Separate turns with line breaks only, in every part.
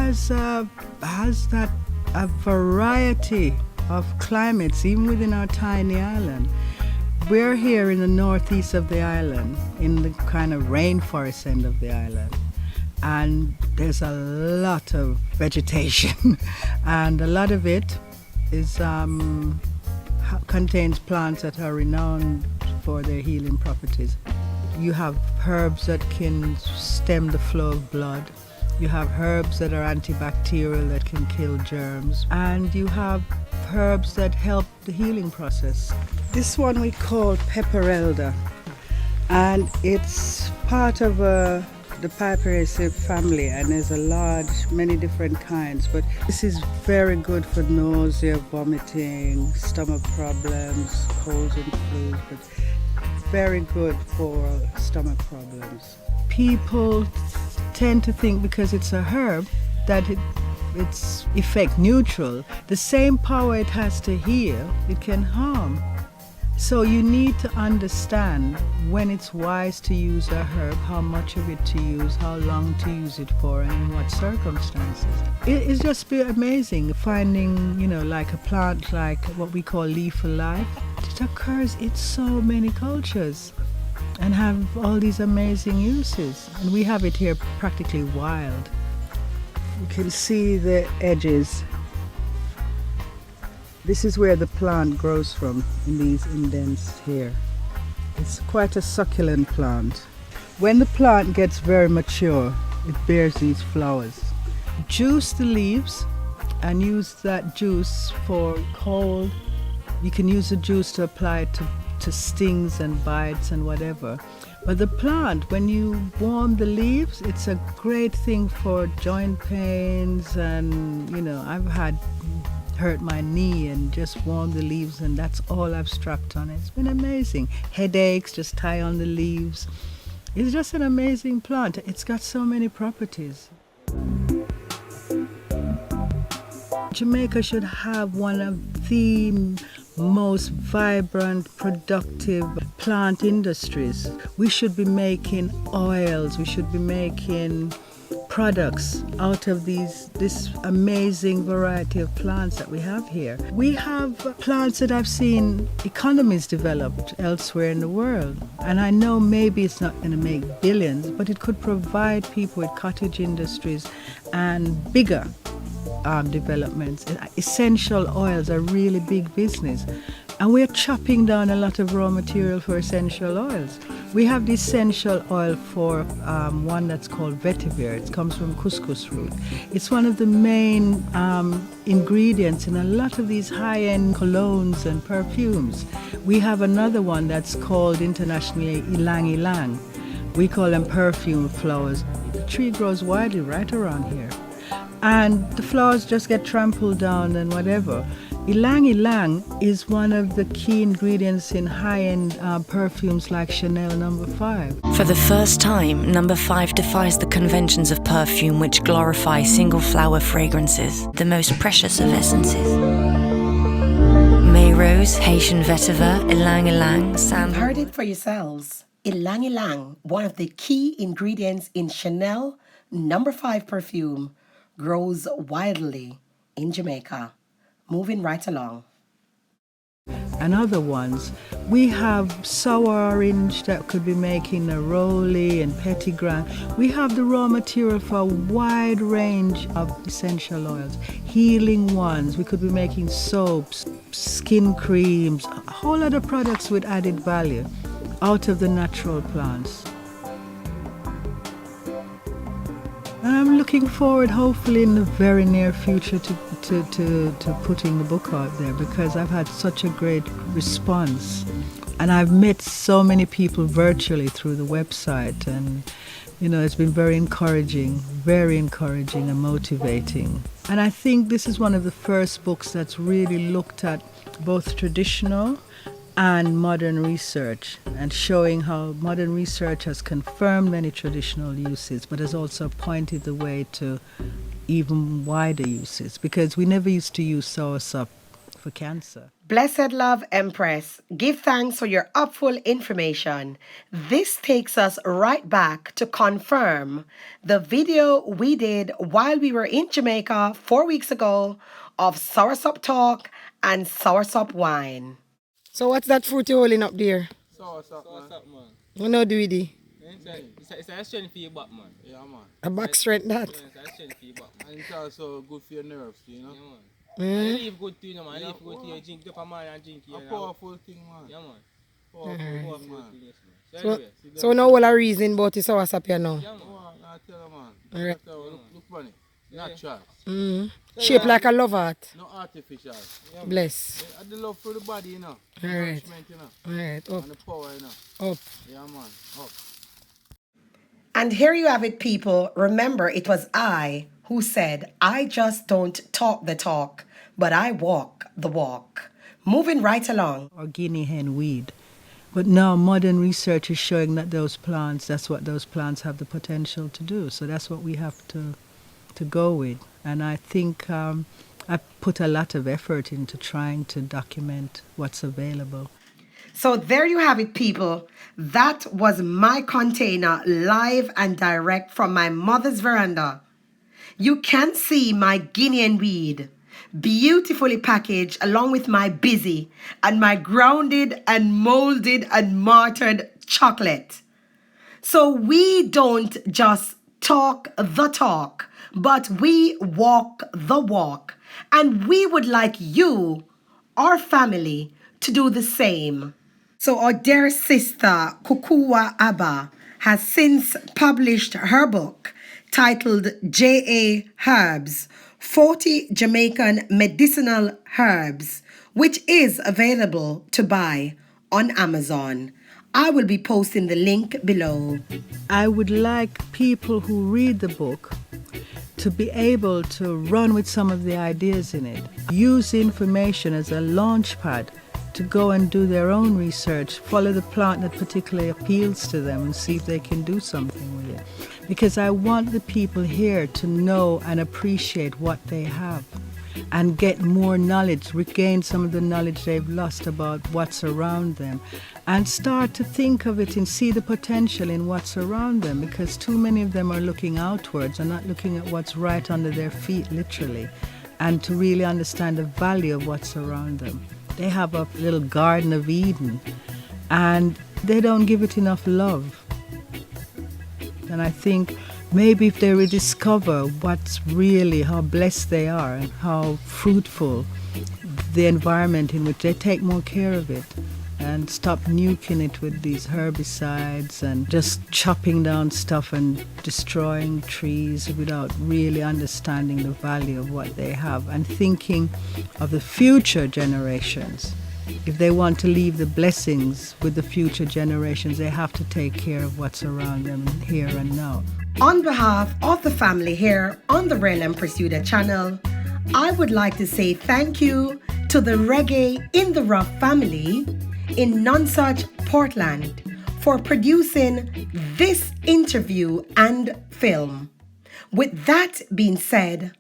has that a variety of climates, even within our tiny island. We're here in the northeast of the island, in the kind of rainforest end of the island. And there's a lot of vegetation, and a lot of it is contains plants that are renowned for their healing properties. You have herbs that can stem the flow of blood. You have herbs that are antibacterial that can kill germs. And you have herbs that help the healing process. This one we call Alda, and it's part of the Piperaceae family, and there's many different kinds, but this is very good for nausea, vomiting, stomach problems, colds and flus, but very good for stomach problems. People tend to think because it's a herb that it's effect neutral. The same power it has to heal, it can harm. So you need to understand when it's wise to use a herb, how much of it to use, how long to use it for, and in what circumstances. It's just been amazing finding, like a plant like what we call leaf of life. It occurs in so many cultures and have all these amazing uses. And we have it here practically wild. You can see the edges. This is where the plant grows from, in these indents here. It's quite a succulent plant. When the plant gets very mature, it bears these flowers. Juice the leaves and use that juice for cold. You can use the juice to apply it to stings and bites and whatever. But the plant, when you warm the leaves, it's a great thing for joint pains, and I've hurt my knee and just warm the leaves, and that's all I've strapped on it. It's been amazing. Headaches, just tie on the leaves. It's just an amazing plant. It's got so many properties. Jamaica should have one of the most vibrant, productive plant industries. We should be making oils, we should be making products out of this amazing variety of plants that we have here. We have plants that I've seen economies developed elsewhere in the world, and I know maybe it's not going to make billions, but it could provide people with cottage industries and bigger developments. Essential oils are really big business, and we're chopping down a lot of raw material for essential oils. We have the essential oil for one that's called vetiver. It comes from couscous root. It's one of the main ingredients in a lot of these high-end colognes and perfumes. We have another one that's called internationally Ylang Ylang. We call them perfume flowers. The tree grows widely right around here, and the flowers just get trampled down and whatever. Ylang Ylang is one of the key ingredients in high-end perfumes like Chanel No. 5.
For the first time, No. 5 defies the conventions of perfume which glorify single-flower fragrances, the most precious of essences. May Rose, Haitian vetiver, Ylang Ylang, Sam...
Heard it for yourselves. Ylang Ylang, one of the key ingredients in Chanel No. 5 perfume, grows widely in Jamaica. Moving right along.
And other ones, we have sour orange that could be making neroli and petitgrain. We have the raw material for a wide range of essential oils, healing ones. We could be making soaps, skin creams, a whole lot of products with added value out of the natural plants. And I'm looking forward, hopefully in the very near future, to putting the book out there, because I've had such a great response. And I've met so many people virtually through the website, and it's been very encouraging and motivating. And I think this is one of the first books that's really looked at both traditional and modern research, and showing how modern research has confirmed many traditional uses, but has also pointed the way to even wider uses, because we never used to use soursop for for cancer.
Blessed love, Empress. Give thanks for your upful information. This takes us right back to confirm the video we did while we were in Jamaica 4 weeks ago of soursop talk and soursop wine.
So what's that fruit you're holding up there?
Soursop, man.
What no do with it?
It's a strength for your back, man. Yeah, man.
A back strength that?
It's a strength for your back, man. And it's also good for your nerves, you know?
Mm.
Yeah, man. And leave good to you, man. Leave good to you. Drink up a man and drink here.
A
powerful thing, man. Yeah, man. Powerful thing, man.
So now all a reason about the soursop here now?
Yeah, man. I tell you, man.
Right.
Look funny. Natural.
Mm. Shaped like a love heart.
No artificial. Yeah,
Bless.
Yeah, the love for the body, you know.
Right.
Nourishment, you know.
Right. Up.
And the power, you know.
Up.
Yeah, man. Up.
And here you have it, people. Remember, it was I who said, I just don't talk the talk, but I walk the walk. Moving right along.
Or guinea hen weed. But now modern research is showing that that's what those plants have the potential to do. So that's what we have to go with. And I think I put a lot of effort into trying to document what's available.
So there you have it, people. That was my container, live and direct from my mother's veranda. You can see my Guinean weed, beautifully packaged along with my busy and my grounded and molded and martyred chocolate. So we don't just talk the talk, but we walk the walk. And we would like you, our family, to do the same. So our dear sister, Kukuwa Abba, has since published her book titled J.A. Herbs, 40 Jamaican Medicinal Herbs, which is available to buy on Amazon. I will be posting the link below.
I would like people who read the book to be able to run with some of the ideas in it. Use the information as a launch pad to go and do their own research, follow the plant that particularly appeals to them and see if they can do something with it. Because I want the people here to know and appreciate what they have and get more knowledge, regain some of the knowledge they've lost about what's around them, and start to think of it and see the potential in what's around them, because too many of them are looking outwards and not looking at what's right under their feet, literally, and to really understand the value of what's around them. They have a little Garden of Eden, and they don't give it enough love. And I think maybe if they rediscover what's really, how blessed they are and how fruitful the environment in which they take more care of it and stop nuking it with these herbicides and just chopping down stuff and destroying trees without really understanding the value of what they have and thinking of the future generations. If they want to leave the blessings with the future generations, they have to take care of what's around them here and now.
On behalf of the family here on the Real Empress Yudah channel, I would like to say thank you to the Reggae in the Ruff family in Nonsuch, Portland, for producing this interview and film. With that being said,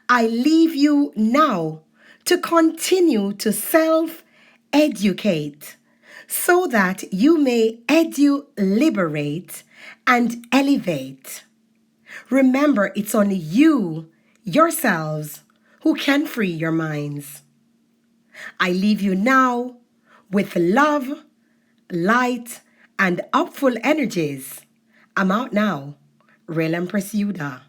I leave you now to continue to self-educate so that you may edu-liberate and elevate. Remember, it's only you, yourselves, who can free your minds. I leave you now with love, light, and upful energies. I'm out now. Real Empress Yudah.